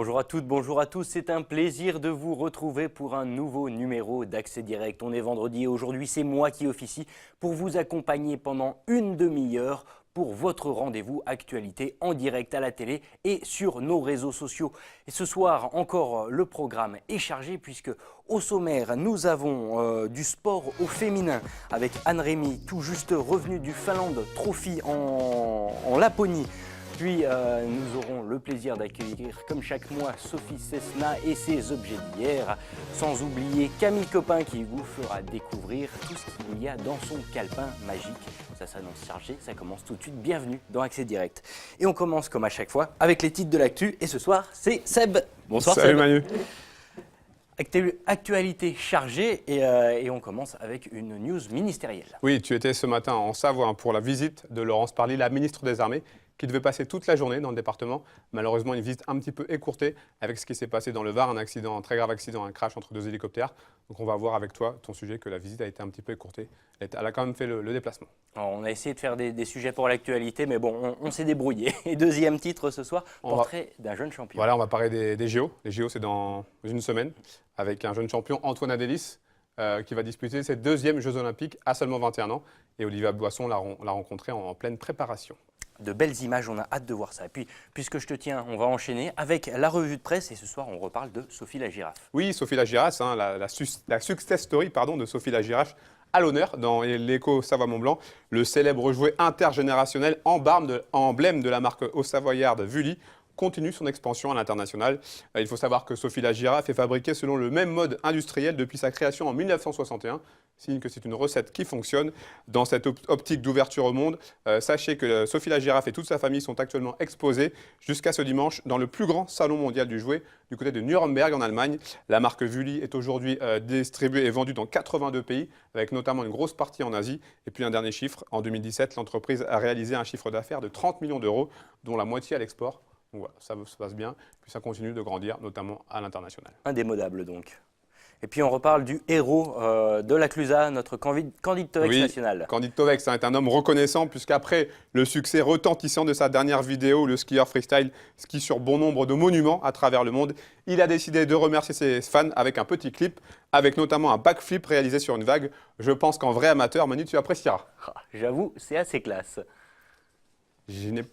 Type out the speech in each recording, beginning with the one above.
Bonjour à toutes, bonjour à tous, c'est un plaisir de vous retrouver pour un nouveau numéro d'Accès Direct. On est vendredi et aujourd'hui c'est moi qui officie pour vous accompagner pendant une demi-heure pour votre rendez-vous actualité en direct à la télé et sur nos réseaux sociaux. Et ce soir encore le programme est chargé puisque au sommaire nous avons du sport au féminin avec Anne-Rémy tout juste revenue du Finland Trophy en Laponie. Puis nous aurons le plaisir d'accueillir comme chaque mois Sophie Cessna et ses objets d'hier, sans oublier Camille Copin qui vous fera découvrir tout ce qu'il y a dans son calepin magique. Ça s'annonce chargé, ça commence tout de suite, bienvenue dans Accès Direct. Et on commence comme à chaque fois avec les titres de l'actu et ce soir c'est Seb. Bonsoir Salut Seb. Manu. Actualité chargée et on commence avec une news ministérielle. Oui, tu étais ce matin en Savoie pour la visite de Laurence Parly, la ministre des Armées, qui devait passer toute la journée dans le département. Malheureusement, une visite un petit peu écourtée avec ce qui s'est passé dans le Var, un très grave accident, un crash entre deux hélicoptères. Donc on va voir avec toi ton sujet que la visite a été un petit peu écourtée. Elle a quand même fait le déplacement. Alors, on a essayé de faire des sujets pour l'actualité, mais bon, on s'est débrouillé. Et deuxième titre ce soir, portrait d'un jeune champion. Voilà, on va parler des JO. Les JO, c'est dans une semaine, avec un jeune champion, Antoine Adélis, qui va disputer ses deuxièmes Jeux Olympiques à seulement 21 ans. Et Olivia Boisson l'a rencontré en pleine préparation. De belles images, on a hâte de voir ça. Et puis, puisque je te tiens, on va enchaîner avec la revue de presse. Et ce soir, on reparle de Sophie la girafe. Oui, Sophie la girafe, hein, la success story de Sophie la girafe à l'honneur dans l'Écho Savoie-Mont-Blanc. Le célèbre jouet intergénérationnel emblème de la marque haut-savoyarde Vully continue son expansion à l'international. Il faut savoir que Sophie la girafe est fabriquée selon le même mode industriel depuis sa création en 1961. Signe que c'est une recette qui fonctionne. Dans cette optique d'ouverture au monde, sachez que Sophie la girafe et toute sa famille sont actuellement exposés jusqu'à ce dimanche dans le plus grand salon mondial du jouet du côté de Nuremberg en Allemagne. La marque Vully est aujourd'hui distribuée et vendue dans 82 pays avec notamment une grosse partie en Asie. Et puis un dernier chiffre, en 2017, l'entreprise a réalisé un chiffre d'affaires de 30 millions d'euros, dont la moitié à l'export. Donc voilà, ça se passe bien, puis ça continue de grandir, notamment à l'international. Indémodable donc. Et puis on reparle du héros de la Clusa, notre Candide Tovex national. Candide Tovex est un homme reconnaissant puisqu'après le succès retentissant de sa dernière vidéo, le skieur freestyle skie sur bon nombre de monuments à travers le monde, il a décidé de remercier ses fans avec un petit clip, avec notamment un backflip réalisé sur une vague. Je pense qu'en vrai amateur, Manu, tu apprécieras. J'avoue, c'est assez classe. Je n'ai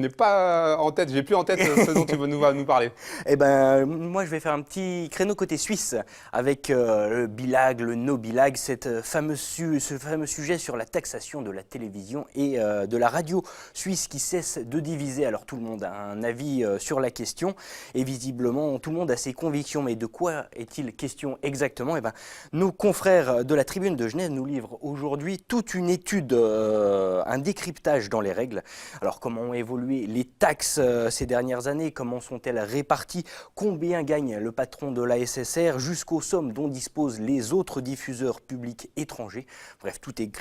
pas en tête, j'ai plus en tête ce dont tu veux nous parler. Eh ben, moi, je vais faire un petit créneau côté suisse avec le bilag, le no-bilag, ce fameux sujet sur la taxation de la télévision et de la radio suisse qui cesse de diviser. Alors, tout le monde a un avis sur la question et visiblement, tout le monde a ses convictions. Mais de quoi est-il question exactement? Eh ben, nos confrères de la Tribune de Genève nous livrent aujourd'hui toute une étude, un décryptage dans les règles. Alors comment ont évolué les taxes ces dernières années? Comment sont-elles réparties? Combien gagne le patron de la SSR jusqu'aux sommes dont disposent les autres diffuseurs publics étrangers? Bref, tout est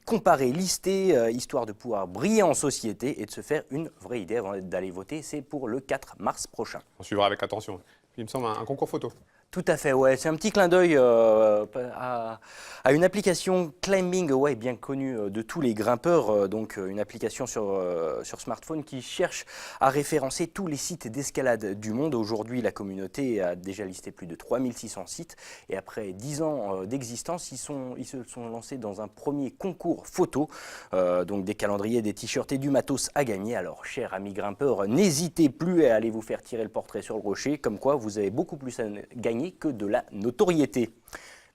comparé, listé, histoire de pouvoir briller en société et de se faire une vraie idée avant d'aller voter. C'est pour le 4 mars prochain. On suivra avec attention. Il me semble un concours photo. Tout à fait, ouais. C'est un petit clin d'œil à une application Climbing Away bien connue de tous les grimpeurs, donc une application sur smartphone qui cherche à référencer tous les sites d'escalade du monde. Aujourd'hui, la communauté a déjà listé plus de 3600 sites et après 10 ans d'existence, ils se sont lancés dans un premier concours photo, donc des calendriers, des t-shirts et du matos à gagner. Alors, chers amis grimpeurs, n'hésitez plus à aller vous faire tirer le portrait sur le rocher, comme quoi vous avez beaucoup plus à gagner que de la notoriété.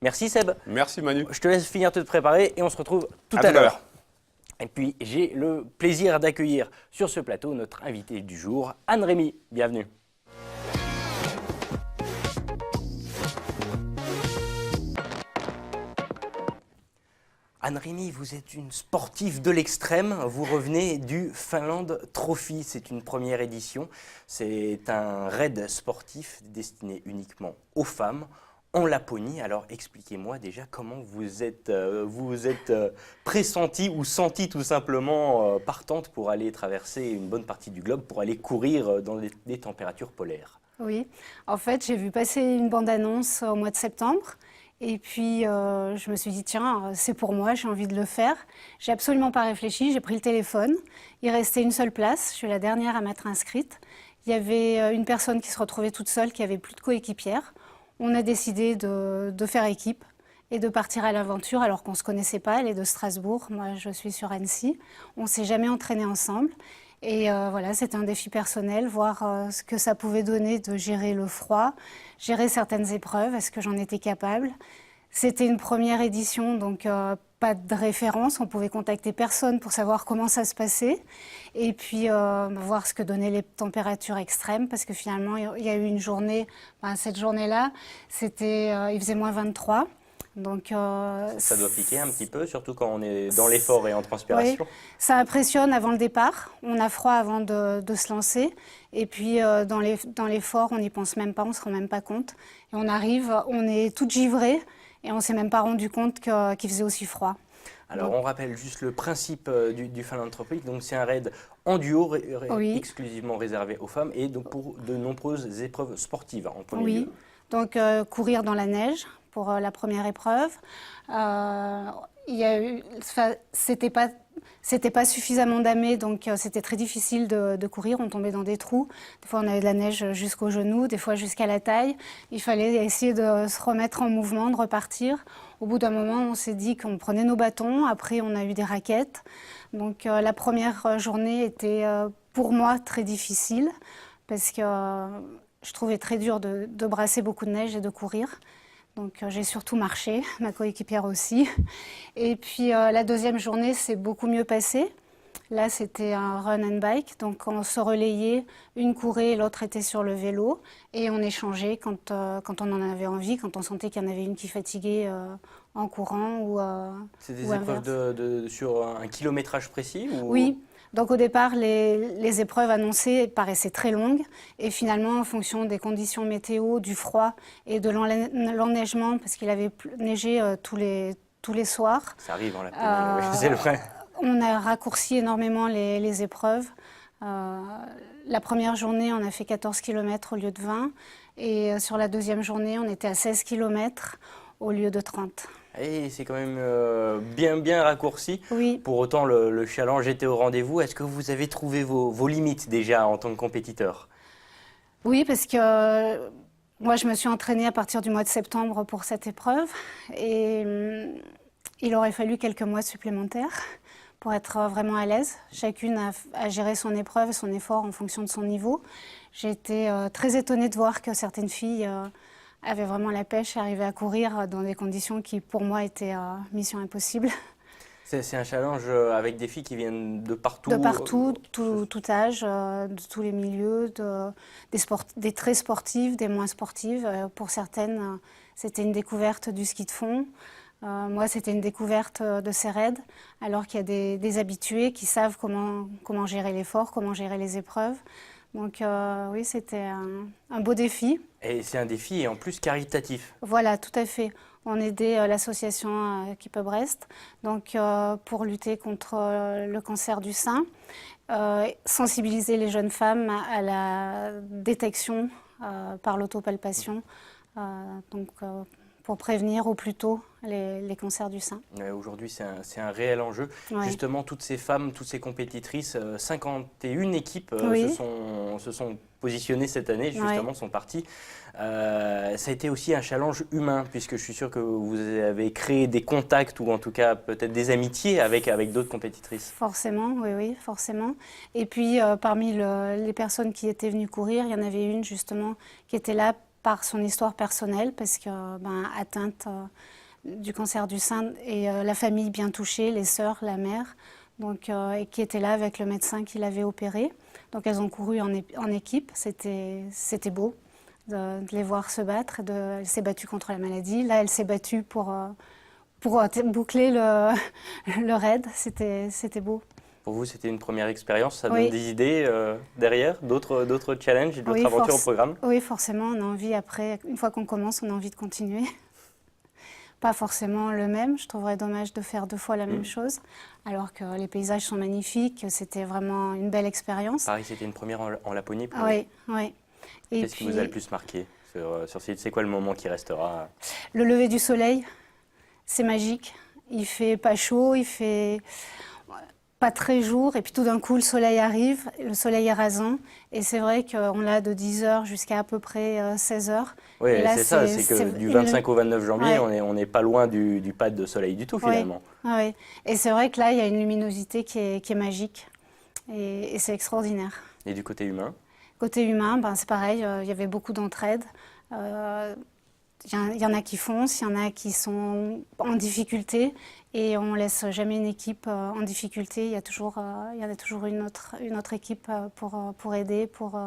Merci Seb. Merci Manu. Je te laisse finir de te préparer et on se retrouve tout à l'heure. Et puis j'ai le plaisir d'accueillir sur ce plateau notre invitée du jour, Anne-Rémy. Bienvenue. Anne-Rémy, vous êtes une sportive de l'extrême, vous revenez du Finland Trophy, c'est une première édition, c'est un raid sportif destiné uniquement aux femmes en Laponie. Alors expliquez-moi déjà comment vous êtes pressentie ou sentie tout simplement partante pour aller traverser une bonne partie du globe, pour aller courir dans des températures polaires. Oui, en fait j'ai vu passer une bande-annonce au mois de septembre. Et puis, je me suis dit, tiens, c'est pour moi, j'ai envie de le faire. J'ai absolument pas réfléchi, j'ai pris le téléphone. Il restait une seule place, je suis la dernière à m'être inscrite. il y avait une personne qui se retrouvait toute seule, qui avait plus de coéquipière. On a décidé de faire équipe et de partir à l'aventure alors qu'on ne se connaissait pas. Elle est de Strasbourg, moi je suis sur Annecy. On ne s'est jamais entraînés ensemble. Et voilà, c'était un défi personnel, voir ce que ça pouvait donner de gérer le froid, gérer certaines épreuves, est-ce que j'en étais capable. C'était une première édition, donc pas de référence, on pouvait contacter personne pour savoir comment ça se passait. Et puis voir ce que donnaient les températures extrêmes, parce que finalement il y a eu une journée, cette journée-là, il faisait moins 23. Donc, ça doit piquer un petit peu, surtout quand on est dans l'effort et en transpiration. Oui, ça impressionne avant le départ. On a froid avant de se lancer. Et puis, dans l'effort, on n'y pense même pas, on ne se rend même pas compte. Et on arrive, on est toute givrée et on ne s'est même pas rendu compte qu'il faisait aussi froid. Alors, on rappelle juste le principe du Finland Tropic. Donc, c'est un raid en duo, oui. exclusivement réservé aux femmes et donc pour de nombreuses épreuves sportives en premier oui. lieu. Donc, courir dans la neige pour la première épreuve. C'était pas suffisamment damé, donc c'était très difficile de courir. On tombait dans des trous. Des fois, on avait de la neige jusqu'aux genoux, des fois jusqu'à la taille. Il fallait essayer de se remettre en mouvement, de repartir. Au bout d'un moment, on s'est dit qu'on prenait nos bâtons. Après, on a eu des raquettes. Donc, la première journée était pour moi très difficile parce que je trouvais très dur de brasser beaucoup de neige et de courir. Donc j'ai surtout marché, ma coéquipière aussi. Et puis la deuxième journée, c'est beaucoup mieux passé. Là, c'était un run and bike, donc on se relayait, une courait et l'autre était sur le vélo. Et on échangeait quand on en avait envie, quand on sentait qu'il y en avait une qui fatiguait en courant ou c'est des épreuves sur un kilométrage précis ou... Oui. Donc au départ, les épreuves annoncées paraissaient très longues et finalement, en fonction des conditions météo, du froid et de l'enneigement, parce qu'il avait neigé tous les soirs. Ça arrive en Laponie, oui, c'est vrai. On a raccourci énormément les épreuves. La première journée, on a fait 14 km au lieu de 20 et sur la deuxième journée, on était à 16 km au lieu de 30. Et c'est quand même bien raccourci. Oui. Pour autant, le challenge était au rendez-vous. Est-ce que vous avez trouvé vos limites déjà en tant que compétiteur? Oui, parce que moi, je me suis entraînée à partir du mois de septembre pour cette épreuve. Et il aurait fallu quelques mois supplémentaires pour être vraiment à l'aise. Chacune a géré son épreuve et son effort en fonction de son niveau. J'ai été très étonnée de voir que certaines filles... avait vraiment la pêche et arrivait à courir dans des conditions qui, pour moi, étaient mission impossible. C'est un challenge avec des filles qui viennent de partout? De partout, tout âge, de tous les milieux, des très sportives, des moins sportives. Pour certaines, c'était une découverte du ski de fond. Moi, c'était une découverte de ces raids, alors qu'il y a des habitués qui savent comment gérer l'effort, comment gérer les épreuves. Donc oui, c'était un beau défi. Et c'est un défi et en plus caritatif. Voilà, tout à fait. On aidait l'association Keep Up Brest, donc pour lutter contre le cancer du sein, sensibiliser les jeunes femmes à la détection par l'autopalpation, pour prévenir au plus tôt les cancers du sein. Aujourd'hui, c'est un réel enjeu. Ouais. Justement, toutes ces femmes, toutes ces compétitrices, 51 équipes oui. se sont positionnées cette année, justement, sont parties. Ça a été aussi un challenge humain, puisque je suis sûr que vous avez créé des contacts ou en tout cas peut-être des amitiés avec d'autres compétitrices. Forcément, oui, forcément. Et puis, parmi les personnes qui étaient venues courir, il y en avait une justement qui était là par son histoire personnelle, parce que atteinte du cancer du sein et la famille bien touchée, les sœurs, la mère, donc, et qui était là avec le médecin qui l'avait opérée. Donc elles ont couru en équipe, c'était beau de les voir se battre. Elle s'est battue contre la maladie, là elle s'est battue pour boucler le raid, c'était beau. Pour vous, c'était une première expérience, ça donne des idées derrière, d'autres challenges et d'autres aventures au programme? Oui, forcément, on a envie après, une fois qu'on commence, on a envie de continuer. Pas forcément le même, je trouverais dommage de faire 2 fois la même chose, alors que les paysages sont magnifiques, c'était vraiment une belle expérience. Pareil, c'était une première en Laponie pour vous? Oui. Qu'est-ce qui vous a le plus marqué sur ce site? C'est quoi le moment qui restera? Le lever du soleil, c'est magique. Il fait pas chaud, pas très jour, et puis tout d'un coup le soleil arrive, le soleil est rasant, et c'est vrai qu'on l'a de 10h jusqu'à peu près 16h. Oui, et là, c'est ça, c'est que du 25 au 29 janvier, Ouais. on n'est pas loin du pas de soleil du tout finalement. Oui, oui. Et c'est vrai que là, il y a une luminosité qui est magique, et c'est extraordinaire. Et du côté humain? Côté humain, ben, c'est pareil, il y avait beaucoup d'entraide. Il y en a qui foncent, il y en a qui sont en difficulté, et on ne laisse jamais une équipe en difficulté. Il y en a toujours une autre équipe pour aider, pour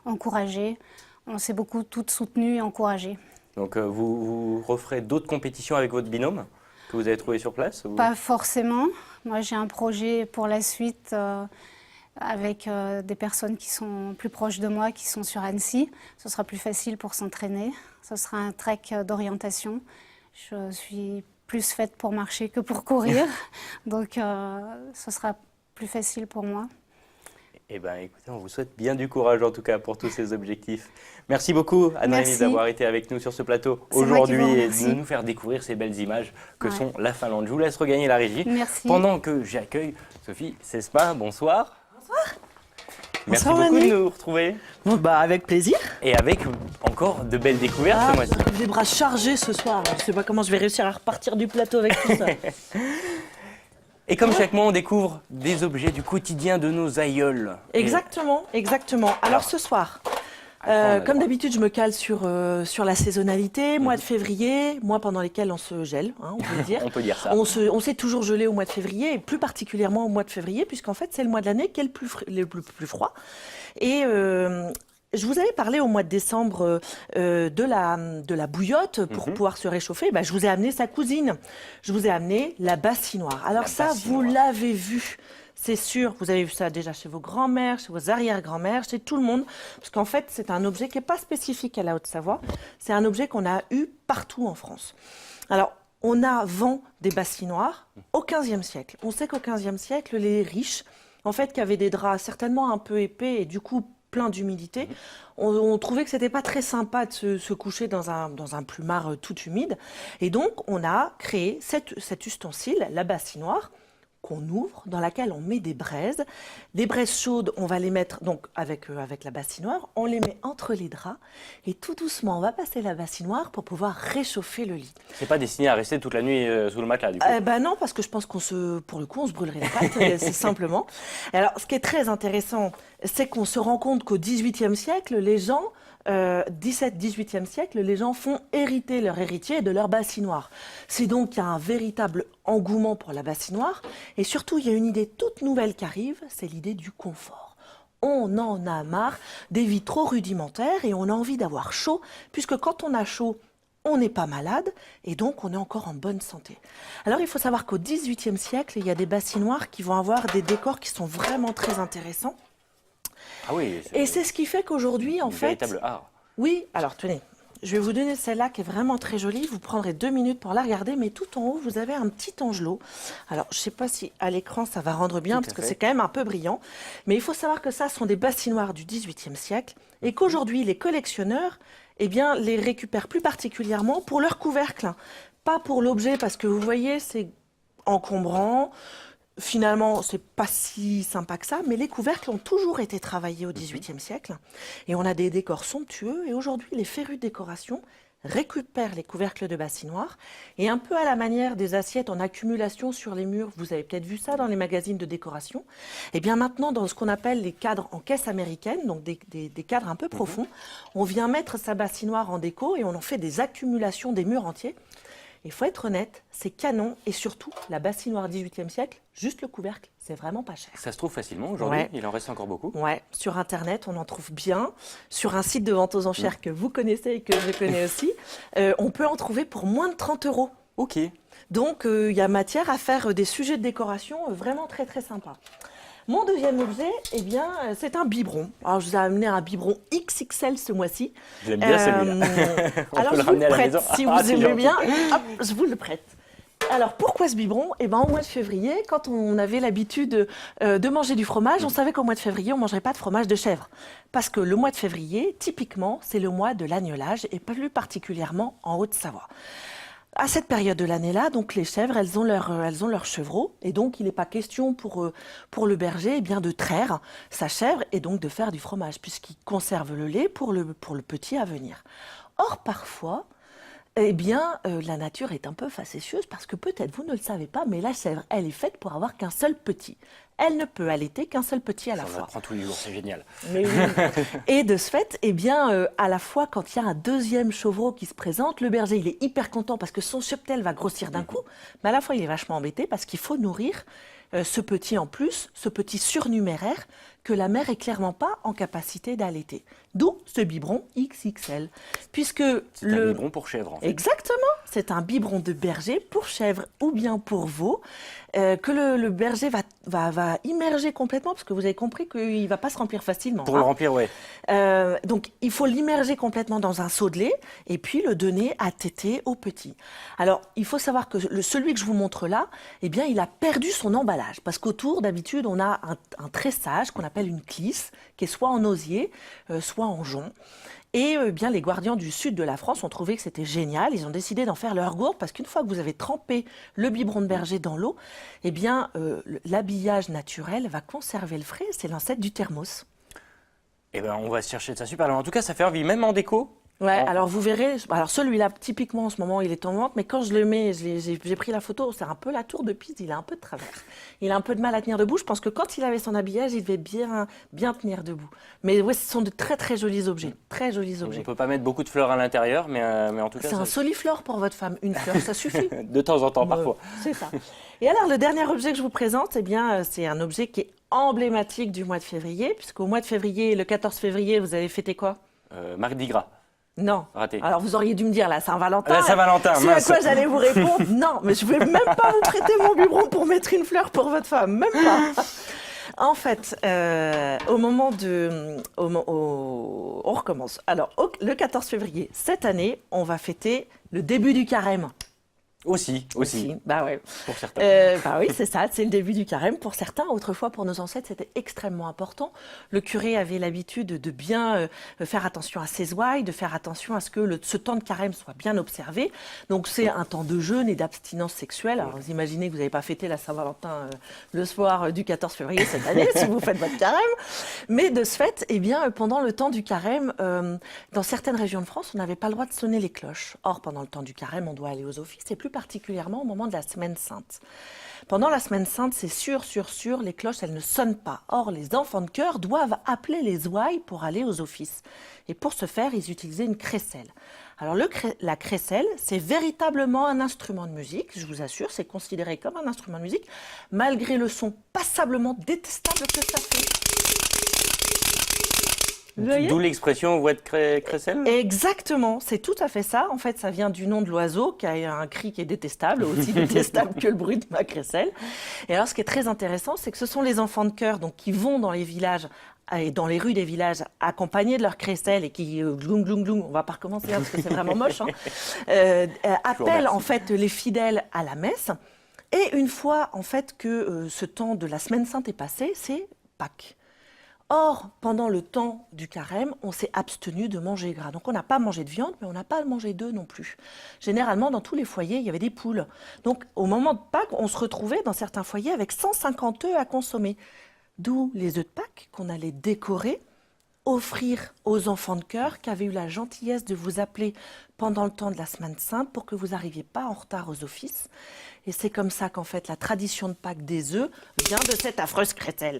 encourager. On s'est beaucoup toutes soutenues et encouragées. Donc vous referez d'autres compétitions avec votre binôme que vous avez trouvé sur place ou... Pas forcément. Moi, j'ai un projet pour la suite avec des personnes qui sont plus proches de moi, qui sont sur Annecy. Ce sera plus facile pour s'entraîner. Ce sera un trek d'orientation. Je suis plus faite pour marcher que pour courir. Donc, ce sera plus facile pour moi. Eh bien, écoutez, on vous souhaite bien du courage en tout cas pour tous ces objectifs. Merci beaucoup, Anne-Rémy, d'avoir été avec nous sur ce plateau aujourd'hui et de nous faire découvrir ces belles images que sont la Finlande. Je vous laisse regagner la régie. Merci. Pendant que j'accueille Sophie Cespa. Bonsoir. Bonsoir. Merci Bonsoir, beaucoup Manu. de nous retrouver. Bon, bah, avec plaisir. Et avec encore de belles découvertes ce mois-ci. J'ai les bras chargés ce soir. Je ne sais pas comment je vais réussir à repartir du plateau avec tout ça. Et comme chaque mois, on découvre des objets du quotidien de nos aïeuls. Exactement, exactement. Alors ce soir, comme d'habitude, je me cale sur la saisonnalité, mois de février, mois pendant lesquels on se gèle, hein, on peut le dire. On peut dire ça. On s'est toujours gelé au mois de février, et plus particulièrement au mois de février, puisqu'en fait, c'est le mois de l'année qui est le plus froid. Et je vous avais parlé au mois de décembre de la bouillotte pour pouvoir se réchauffer. Bah, je vous ai amené sa cousine. Je vous ai amené la bassinoire. Alors La ça, bassinoire. vous l'avez vu. C'est sûr, vous avez vu ça déjà chez vos grands-mères, chez vos arrière-grands-mères, chez tout le monde. Parce qu'en fait, c'est un objet qui n'est pas spécifique à la Haute-Savoie. C'est un objet qu'on a eu partout en France. Alors, on a vent des bassinoires au XVe siècle. On sait qu'au XVe siècle, les riches, en fait, qui avaient des draps certainement un peu épais et du coup plein d'humidité, on trouvait que c'était pas très sympa de se coucher dans un plumard tout humide. Et donc, on a créé cet ustensile, la bassinoire, qu'on ouvre, dans laquelle on met des braises. Des braises chaudes, on va les mettre donc avec la bassinoire, on les met entre les draps et tout doucement, on va passer la bassinoire pour pouvoir réchauffer le lit. C'est pas destiné à rester toute la nuit sous le matelas du coup. Ben non, parce que je pense pour le coup, on se brûlerait les pattes, c'est simplement. Alors, ce qui est très intéressant, c'est qu'on se rend compte qu'au XVIIIe siècle, les gens 17-18e siècle, les gens font hériter leur héritier de leur bassinoire. C'est donc qu'il y a un véritable engouement pour la bassinoire. Et surtout, il y a une idée toute nouvelle qui arrive, c'est l'idée du confort. On en a marre des vies trop rudimentaires et on a envie d'avoir chaud, puisque quand on a chaud, on n'est pas malade et donc on est encore en bonne santé. Alors il faut savoir qu'au XVIIIe siècle, il y a des bassinoires qui vont avoir des décors qui sont vraiment très intéressants. Ah oui. Et c'est ce qui fait qu'aujourd'hui, en fait... véritable art. Oui, alors tenez, je vais vous donner celle-là qui est vraiment très jolie. Vous prendrez 2 minutes pour la regarder, mais tout en haut, vous avez un petit angelot. Alors, je ne sais pas si à l'écran, ça va rendre bien, parce que c'est quand même un peu brillant. Mais il faut savoir que ça, ce sont des bassinoires du XVIIIe siècle, et qu'aujourd'hui, les collectionneurs, eh bien, les récupèrent plus particulièrement pour leur couvercle. Pas pour l'objet, parce que vous voyez, c'est encombrant. Finalement, c'est pas si sympa que ça, mais les couvercles ont toujours été travaillés au XVIIIe siècle. Et on a des décors somptueux. Et aujourd'hui, les férus de décoration récupèrent les couvercles de bassinoire. Et un peu à la manière des assiettes en accumulation sur les murs, vous avez peut-être vu ça dans les magazines de décoration. Et bien maintenant, dans ce qu'on appelle les cadres en caisse américaine, donc des cadres un peu profonds, on vient mettre sa bassinoire en déco et on en fait des accumulations des murs entiers. Il faut être honnête, c'est canon et surtout la bassinoire 18e siècle, juste le couvercle, c'est vraiment pas cher. Ça se trouve facilement aujourd'hui, Ouais. il en reste encore beaucoup. Ouais, sur Internet, on en trouve bien. Sur un site de vente aux enchères que vous connaissez et que je connais aussi, on peut en trouver pour moins de 30 €. Ok. Donc, il y a matière à faire des sujets de décoration vraiment très très sympas. Mon deuxième objet, eh bien, c'est un biberon. Alors, je vous ai amené un biberon XXL ce mois-ci. J'aime bien celui-là. On Alors, peut le je vous ramener à le la prête. maison. Si Ah, vous c'est aimez gentil. bien, hop, je vous le prête. Alors, pourquoi ce biberon? Eh ben, au mois de février, quand on avait l'habitude de manger du fromage, on savait qu'au mois de février, on ne mangerait pas de fromage de chèvre. Parce que le mois de février, typiquement, c'est le mois de l'agnelage, et plus particulièrement en Haute-Savoie. À cette période de l'année-là, donc les chèvres, elles ont leurs chevreaux, et donc il n'est pas question pour le berger eh bien, de traire sa chèvre et donc de faire du fromage, puisqu'il conserve le lait pour le petit à venir. Or, parfois, eh bien, la nature est un peu facétieuse, parce que peut-être vous ne le savez pas, mais la chèvre, elle est faite pour avoir qu'un seul petit. Elle ne peut allaiter qu'un seul petit à la fois. On apprend tous les jours, c'est génial. Mais oui. Et de ce fait, eh bien, à la fois, quand il y a un deuxième chevreau qui se présente, le berger, il est hyper content parce que son cheptel va grossir d'un coup, mais à la fois, il est vachement embêté parce qu'il faut nourrir ce petit en plus, ce petit surnuméraire que la mère est clairement pas en capacité d'allaiter. D'où ce biberon XXL, puisque C'est un biberon pour chèvre, en fait. Exactement, c'est un biberon de berger pour chèvre ou bien pour veau, que le berger va immerger complètement, parce que vous avez compris qu'il ne va pas se remplir facilement. Pour le remplir, ouais. Donc, il faut l'immerger complètement dans un seau de lait et puis le donner à téter au petit. Alors, il faut savoir que celui que je vous montre là, eh bien, il a perdu son emballage, parce qu'autour, d'habitude, on a un tressage qu'on appelle une clisse, qui est soit en osier, soit en jonc. Et bien, les Guardians du sud de la France ont trouvé que c'était génial. Ils ont décidé d'en faire leur gourde parce qu'une fois que vous avez trempé le biberon de berger dans l'eau, eh bien, l'habillage naturel va conserver le frais. C'est l'ancêtre du thermos. Eh ben, on va se chercher de ça super. Alors, en tout cas, ça fait envie, même en déco. Ouais, alors vous verrez, alors celui-là, typiquement en ce moment, il est en vente, mais quand je le mets, j'ai pris la photo, c'est un peu la tour de Pise, il a un peu de travers. Il a un peu de mal à tenir debout. Je pense que quand il avait son habillage, il devait bien tenir debout. Mais ouais, ce sont de très très jolis objets, très jolis On objets. ne peut pas mettre beaucoup de fleurs à l'intérieur, mais en tout cas, C'est un soliflore pour votre femme, une fleur, ça suffit. de temps en temps, parfois. C'est ça. Et alors, le dernier objet que je vous présente, eh bien, c'est un objet qui est emblématique du mois de février, puisqu'au mois de février, le 14 février, vous allez fêter quoi? Mardi Gras. Non. Raté. Alors, vous auriez dû me dire la Saint-Valentin. La Saint-Valentin, Ce à mince. quoi j'allais vous répondre, non, mais je ne vais même pas vous prêter mon biberon pour mettre une fleur pour votre femme, même pas. En fait, au moment de... on recommence. Alors, le 14 février, cette année, on va fêter le début du carême. Aussi. Bah ouais. Pour certains. Bah oui, c'est ça, c'est le début du carême. Pour certains, autrefois, pour nos ancêtres, c'était extrêmement important. Le curé avait l'habitude de bien faire attention à ses ouailles, de faire attention à ce que ce temps de carême soit bien observé. Donc, c'est un temps de jeûne et d'abstinence sexuelle. Alors, vous imaginez que vous n'avez pas fêté la Saint-Valentin le soir du 14 février cette année, si vous faites votre carême. Mais de ce fait, eh bien, pendant le temps du carême, dans certaines régions de France, on n'avait pas le droit de sonner les cloches. Or, pendant le temps du carême, on doit aller aux offices, et plus particulièrement au moment de la Semaine Sainte. Pendant la Semaine Sainte, c'est sûr, les cloches, elles ne sonnent pas. Or, les enfants de chœur doivent appeler les ouailles pour aller aux offices. Et pour ce faire, ils utilisaient une crécelle. Alors, la crécelle, c'est véritablement un instrument de musique, je vous assure, c'est considéré comme un instrument de musique, malgré le son passablement détestable que ça fait. D'où l'expression voix de crécelle. Exactement, c'est tout à fait ça. En fait, ça vient du nom de l'oiseau qui a un cri qui est détestable, aussi détestable que le bruit de ma crécelle. Et alors, ce qui est très intéressant, c'est que ce sont les enfants de chœur donc, qui vont dans les villages et dans les rues des villages accompagnés de leur crécelle et qui gloum gloum gloum, on va pas recommencer hein, parce que c'est vraiment moche, appellent en fait les fidèles à la messe. Et une fois en fait que ce temps de la Semaine Sainte est passé, c'est Pâques. Or, pendant le temps du carême, on s'est abstenu de manger gras. Donc, on n'a pas mangé de viande, mais on n'a pas mangé d'œufs non plus. Généralement, dans tous les foyers, il y avait des poules. Donc, au moment de Pâques, on se retrouvait dans certains foyers avec 150 œufs à consommer. D'où les œufs de Pâques qu'on allait décorer, offrir aux enfants de chœur qui avaient eu la gentillesse de vous appeler pendant le temps de la Semaine Sainte pour que vous n'arriviez pas en retard aux offices. Et c'est comme ça qu'en fait, la tradition de Pâques des œufs vient de cette affreuse crételle.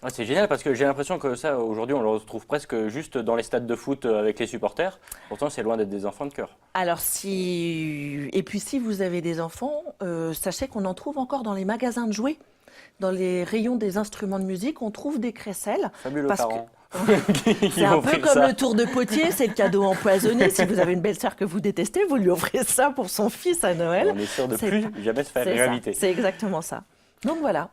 Ah, c'est génial parce que j'ai l'impression que ça, aujourd'hui, on le retrouve presque juste dans les stades de foot avec les supporters. Pourtant, c'est loin d'être des enfants de chœur. Alors, et puis si vous avez des enfants, sachez qu'on en trouve encore dans les magasins de jouets. Dans les rayons des instruments de musique, on trouve des crécelles. Fabuleux parents. C'est un peu comme le tour de potier, c'est le cadeau empoisonné. Si vous avez une belle-sœur que vous détestez, vous lui offrez ça pour son fils à Noël. On est sûr de plus jamais se faire réinviter. C'est exactement ça. Donc voilà.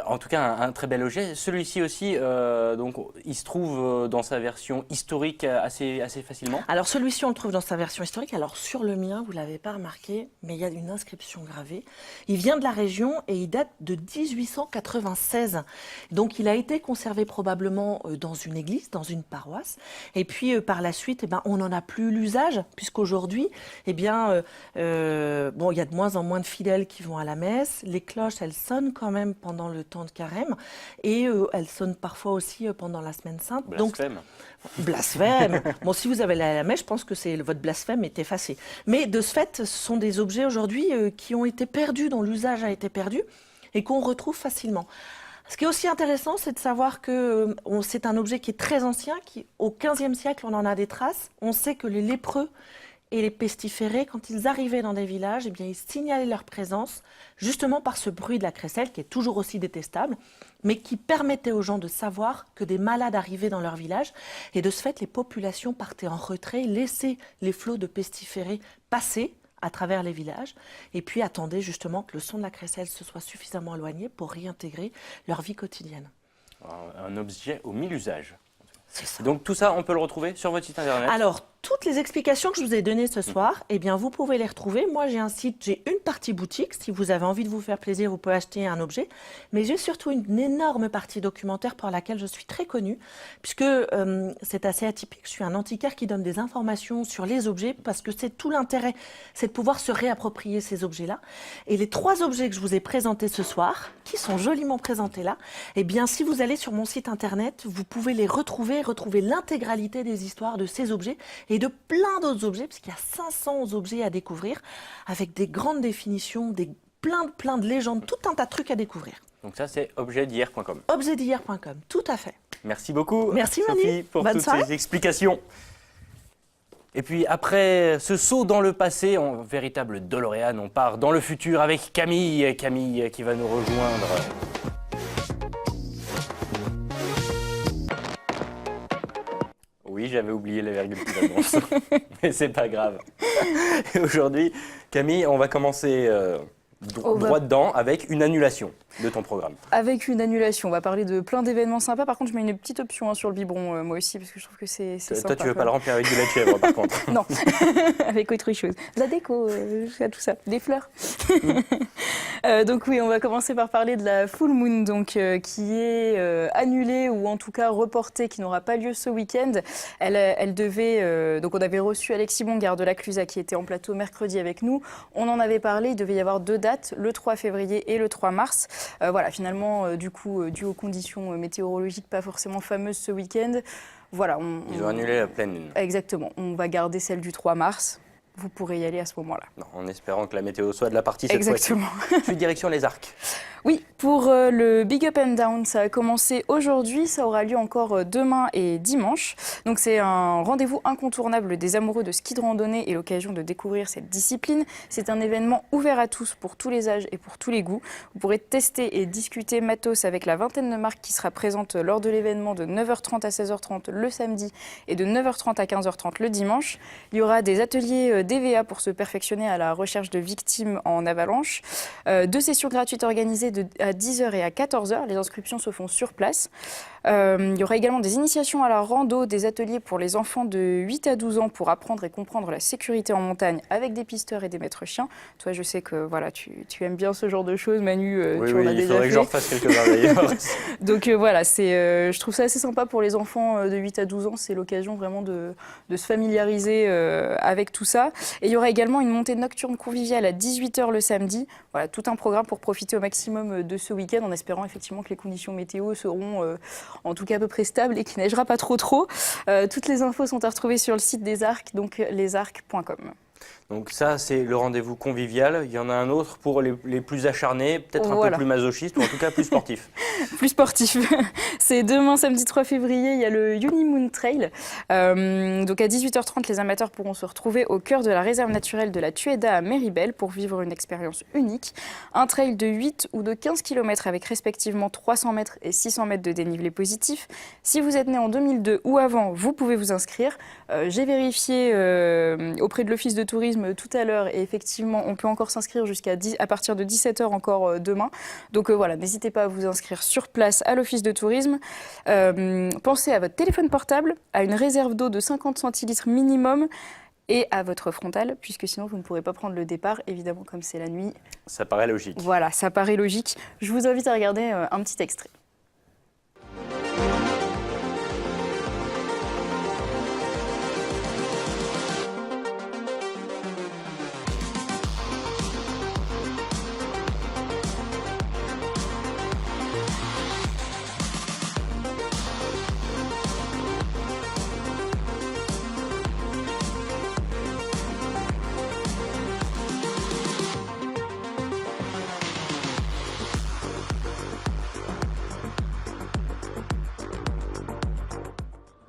En tout cas, un très bel objet. Celui-ci aussi, donc, il se trouve dans sa version historique assez facilement. Alors celui-ci, on le trouve dans sa version historique. Alors sur le mien, vous ne l'avez pas remarqué, mais il y a une inscription gravée. Il vient de la région et il date de 1896. Donc il a été conservé probablement dans une église, dans une paroisse. Et puis par la suite, on n'en a plus l'usage, puisqu'aujourd'hui, bon, il y a de moins en moins de fidèles qui vont à la messe. Les cloches, elles sonnent quand même pendant le temps de carême et elles sonnent parfois aussi pendant la semaine sainte. Blasphème. Donc, blasphème. Bon, si vous avez la messe, je pense que votre blasphème est effacé. Mais de ce fait, ce sont des objets aujourd'hui qui ont été perdus, dont l'usage a été perdu et qu'on retrouve facilement. Ce qui est aussi intéressant, c'est de savoir que c'est un objet qui est très ancien, au XVe siècle, on en a des traces. On sait que les lépreux et les pestiférés, quand ils arrivaient dans des villages, ils signalaient leur présence, justement par ce bruit de la crécelle, qui est toujours aussi détestable, mais qui permettait aux gens de savoir que des malades arrivaient dans leur village. Et de ce fait, les populations partaient en retrait, laissaient les flots de pestiférés passer à travers les villages, et puis attendaient justement que le son de la crécelle se soit suffisamment éloigné pour réintégrer leur vie quotidienne. Un objet aux 1000 usages. C'est ça. Donc tout ça, on peut le retrouver sur votre site internet. Alors, toutes les explications que je vous ai données ce soir, vous pouvez les retrouver. Moi, j'ai un site, j'ai une partie boutique. Si vous avez envie de vous faire plaisir, vous pouvez acheter un objet. Mais j'ai surtout une énorme partie documentaire pour laquelle je suis très connue, puisque c'est assez atypique. Je suis un antiquaire qui donne des informations sur les objets, parce que c'est tout l'intérêt, c'est de pouvoir se réapproprier ces objets-là. Et les 3 objets que je vous ai présentés ce soir, qui sont joliment présentés là, si vous allez sur mon site internet, vous pouvez les retrouver l'intégralité des histoires de ces objets et de plein d'autres objets, puisqu'il y a 500 objets à découvrir, avec des grandes définitions, plein de légendes, tout un tas de trucs à découvrir. Donc ça, c'est objetdhier.com. Objetdhier.com, tout à fait. Merci beaucoup, Merci Sophie, Manu. pour Bonne toutes soirée. ces explications. Et puis après ce saut dans le passé, en véritable DeLorean, on part dans le futur avec Camille. Camille qui va nous rejoindre. Oui, j'avais oublié les virgules qui d'avance, mais c'est pas grave. Et aujourd'hui, Camille, on va commencer droit dedans avec une annulation de ton programme. Avec une annulation, on va parler de plein d'événements sympas. Par contre, je mets une petite option sur le biberon, moi aussi, parce que je trouve que c'est sympa. Toi, tu veux pas le remplir avec du lait de chèvre, par contre? Non, avec autre chose. La déco, tout ça, des fleurs. Donc oui, on va commencer par parler de la Full Moon, donc, qui est annulée ou en tout cas reportée, qui n'aura pas lieu ce week-end. Elle devait, donc on avait reçu Alexis Bongard de la Clusa qui était en plateau mercredi avec nous. On en avait parlé, il devait y avoir 2 dates, le 3 février et le 3 mars. Voilà, finalement, du coup, dû aux conditions météorologiques pas forcément fameuses ce week-end, voilà. Ils ont annulé la pleine lune. Exactement, on va garder celle du 3 mars. Vous pourrez y aller à ce moment-là. En espérant que la météo soit de la partie cette fois-ci. Exactement. Puis direction les Arcs. Oui, pour le Big Up and Down, ça a commencé aujourd'hui, ça aura lieu encore demain et dimanche. Donc c'est un rendez-vous incontournable des amoureux de ski de randonnée et l'occasion de découvrir cette discipline. C'est un événement ouvert à tous, pour tous les âges et pour tous les goûts. Vous pourrez tester et discuter matos avec la vingtaine de marques qui sera présente lors de l'événement de 9h30 à 16h30 le samedi et de 9h30 à 15h30 le dimanche. Il y aura des ateliers d'EVA pour se perfectionner à la recherche de victimes en avalanche. 2 sessions gratuites organisées à 10h et à 14h. Les inscriptions se font sur place. Il y aura également des initiations à la rando, des ateliers pour les enfants de 8 à 12 ans pour apprendre et comprendre la sécurité en montagne avec des pisteurs et des maîtres chiens. Toi, je sais que voilà, tu aimes bien ce genre de choses, Manu. Tu en as déjà fait. Il faudrait que j'en fasse quelques-uns d'ailleurs. Donc voilà, je trouve ça assez sympa pour les enfants de 8 à 12 ans. C'est l'occasion vraiment de se familiariser avec tout ça. Et il y aura également une montée nocturne conviviale à 18h le samedi. Voilà, tout un programme pour profiter au maximum de ce week-end en espérant effectivement que les conditions météo seront en tout cas à peu près stables et qu'il ne neigera pas trop. Toutes les infos sont à retrouver sur le site des Arcs, donc lesarcs.com. Donc ça, c'est le rendez-vous convivial. Il y en a un autre pour les plus acharnés, peut-être un peu plus masochistes, ou en tout cas plus sportifs. Plus sportif. C'est demain, samedi 3 février, il y a le Honeymoon Trail. Donc à 18h30, les amateurs pourront se retrouver au cœur de la réserve naturelle de la Tueda à Méribel pour vivre une expérience unique. Un trail de 8 ou de 15 km avec respectivement 300 mètres et 600 mètres de dénivelé positif. Si vous êtes né en 2002 ou avant, vous pouvez vous inscrire. J'ai vérifié auprès de l'Office de tourisme tout à l'heure et effectivement, on peut encore s'inscrire à partir de 17 h encore demain. Donc voilà, n'hésitez pas à vous inscrire sur place à l'office de tourisme. Pensez à votre téléphone portable, à une réserve d'eau de 50 centilitres minimum et à votre frontale, puisque sinon vous ne pourrez pas prendre le départ, évidemment, comme c'est la nuit. Ça paraît logique. Voilà, ça paraît logique. Je vous invite à regarder un petit extrait.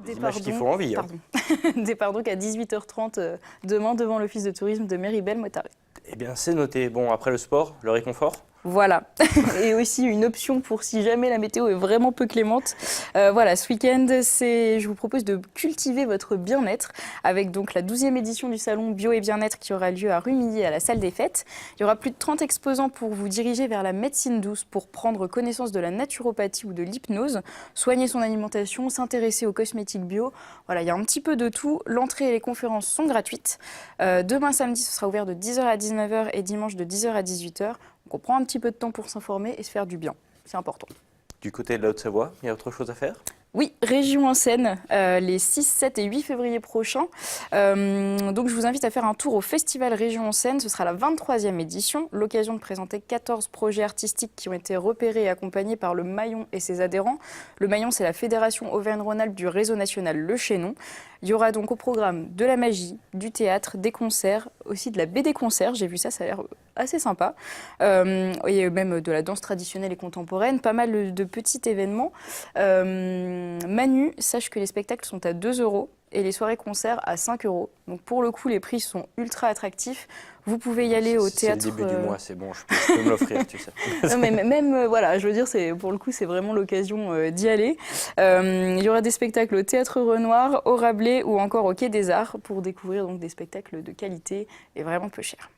Des images qui font envie. Hein. Départ donc à 18 h 30 demain devant l'office de tourisme de Méribel-Motaré. Eh bien, c'est noté. Bon, après le sport, le réconfort. Voilà, et aussi une option pour si jamais la météo est vraiment peu clémente. Voilà, ce week-end, je vous propose de cultiver votre bien-être avec donc la 12e édition du salon Bio et Bien-être qui aura lieu à Rumilly à la salle des fêtes. Il y aura plus de 30 exposants pour vous diriger vers la médecine douce, pour prendre connaissance de la naturopathie ou de l'hypnose, soigner son alimentation, s'intéresser aux cosmétiques bio. Voilà, il y a un petit peu de tout. L'entrée et les conférences sont gratuites. Demain samedi, ce sera ouvert de 10 h à 19 h et dimanche de 10 h à 18 h. Donc on prend un petit peu de temps pour s'informer et se faire du bien. C'est important. Du côté de la Haute-Savoie, il y a autre chose à faire ? Oui, région en Seine, les 6, 7 et 8 février prochains. Donc je vous invite à faire un tour au Festival Région en Seine. Ce sera la 23e édition, l'occasion de présenter 14 projets artistiques qui ont été repérés et accompagnés par le Maillon et ses adhérents. Le Maillon, c'est la fédération Auvergne-Rhône-Alpes du réseau national Le Chaînon. Il y aura donc au programme de la magie, du théâtre, des concerts, aussi de la BD-concert. J'ai vu ça, ça a l'air assez sympa. Et même de la danse traditionnelle et contemporaine, pas mal de petits événements. Manu, sache que les spectacles sont à 2 € et les soirées-concerts à 5 €. Donc pour le coup, les prix sont ultra attractifs. Vous pouvez y aller au théâtre. C'est le début du mois, c'est bon, je peux me l'offrir, tu sais. Non, mais même, voilà, je veux dire, pour le coup, c'est vraiment l'occasion d'y aller. Il y aura des spectacles au Théâtre Renoir, au Rabelais ou encore au Quai des Arts pour découvrir donc des spectacles de qualité et vraiment peu chers.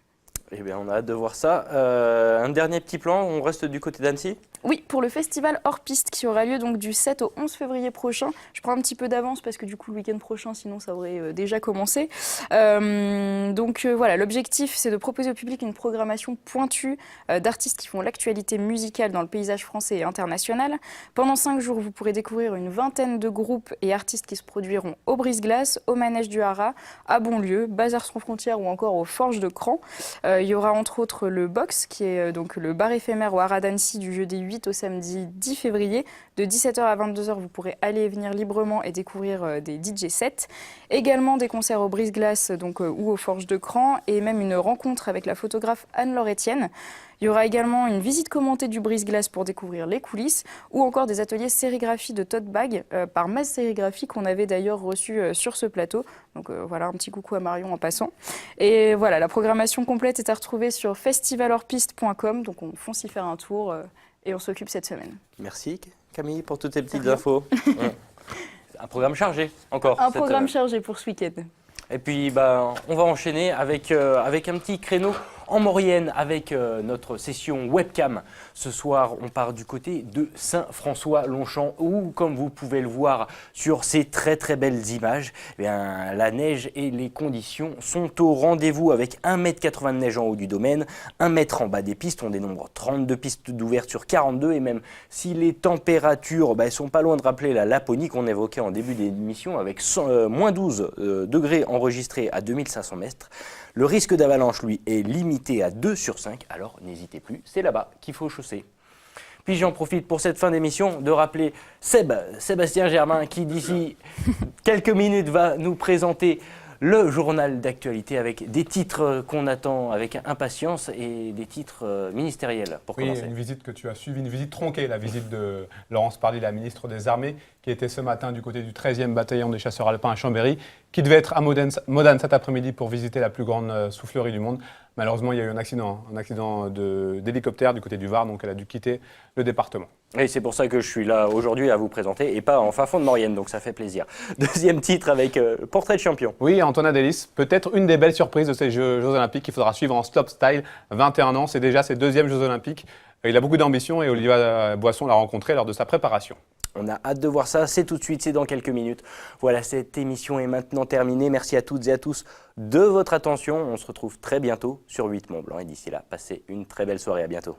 Eh bien, on a hâte de voir ça. Un dernier petit plan, on reste du côté d'Annecy ? Oui, pour le festival hors piste qui aura lieu donc du 7 au 11 février prochain. Je prends un petit peu d'avance parce que du coup le week-end prochain, sinon ça aurait déjà commencé. Voilà, l'objectif c'est de proposer au public une programmation pointue d'artistes qui font l'actualité musicale dans le paysage français et international. Pendant 5 jours, vous pourrez découvrir une vingtaine de groupes et artistes qui se produiront au Brise-Glace, au Manège du Haras, à Bonlieu, Bazar sans frontières ou encore aux Forges de Cran. Il y aura entre autres le Box qui est donc le bar éphémère au Haras d'Annecy du jeudi 8 au samedi 10 février. De 17 h à 22 h, vous pourrez aller et venir librement et découvrir des DJ sets. Également des concerts au Brise-Glace ou aux Forges de Cran et même une rencontre avec la photographe Anne-Laure Etienne. Il y aura également une visite commentée du Brise-Glace pour découvrir les coulisses ou encore des ateliers sérigraphie de tote bag par Masse Sérigraphie qu'on avait d'ailleurs reçu sur ce plateau. Donc voilà, un petit coucou à Marion en passant. Et voilà, la programmation complète est à retrouver sur festivalhorspiste.com. Donc on fonce y faire un tour et on s'occupe cette semaine. Merci Camille pour toutes tes petites infos. Un programme chargé encore. Un programme chargé pour ce week-end. Et puis on va enchaîner avec un petit créneau en Maurienne avec notre session webcam. Ce soir, on part du côté de Saint-François-Longchamp où, comme vous pouvez le voir sur ces très très belles images, eh bien, la neige et les conditions sont au rendez-vous avec 1,80 m de neige en haut du domaine, 1 m en bas des pistes. On dénombre 32 pistes d'ouverture sur 42 et même si les températures sont pas loin de rappeler la Laponie qu'on évoquait en début d'émission avec moins 12 degrés enregistrés à 2500 mètres. Le risque d'avalanche, lui, est limité à 2 sur 5, alors n'hésitez plus, c'est là-bas qu'il faut chausser. Puis j'en profite pour cette fin d'émission de rappeler Sébastien Germain qui d'ici quelques minutes va nous présenter le journal d'actualité avec des titres qu'on attend avec impatience et des titres ministériels pour commencer. Une visite que tu as suivie, une visite tronquée, la visite de Laurence Parly, la ministre des Armées, qui était ce matin du côté du 13e bataillon des chasseurs alpins à Chambéry, qui devait être à Modane cet après-midi pour visiter la plus grande soufflerie du monde. Malheureusement, il y a eu un accident d'hélicoptère du côté du Var, donc elle a dû quitter le département. Et c'est pour ça que je suis là aujourd'hui à vous présenter et pas en fin fond de Maurienne, donc ça fait plaisir. Deuxième titre avec Portrait de champion. Oui, Antoine Adélis, peut-être une des belles surprises de ces Jeux Olympiques qu'il faudra suivre en slopestyle. 21 ans, c'est déjà ses deuxièmes Jeux Olympiques. Il a beaucoup d'ambition et Olivia Boisson l'a rencontré lors de sa préparation. On a hâte de voir ça, c'est tout de suite, c'est dans quelques minutes. Voilà, cette émission est maintenant terminée. Merci à toutes et à tous de votre attention. On se retrouve très bientôt sur 8 Mont Blanc et d'ici là, passez une très belle soirée. À bientôt.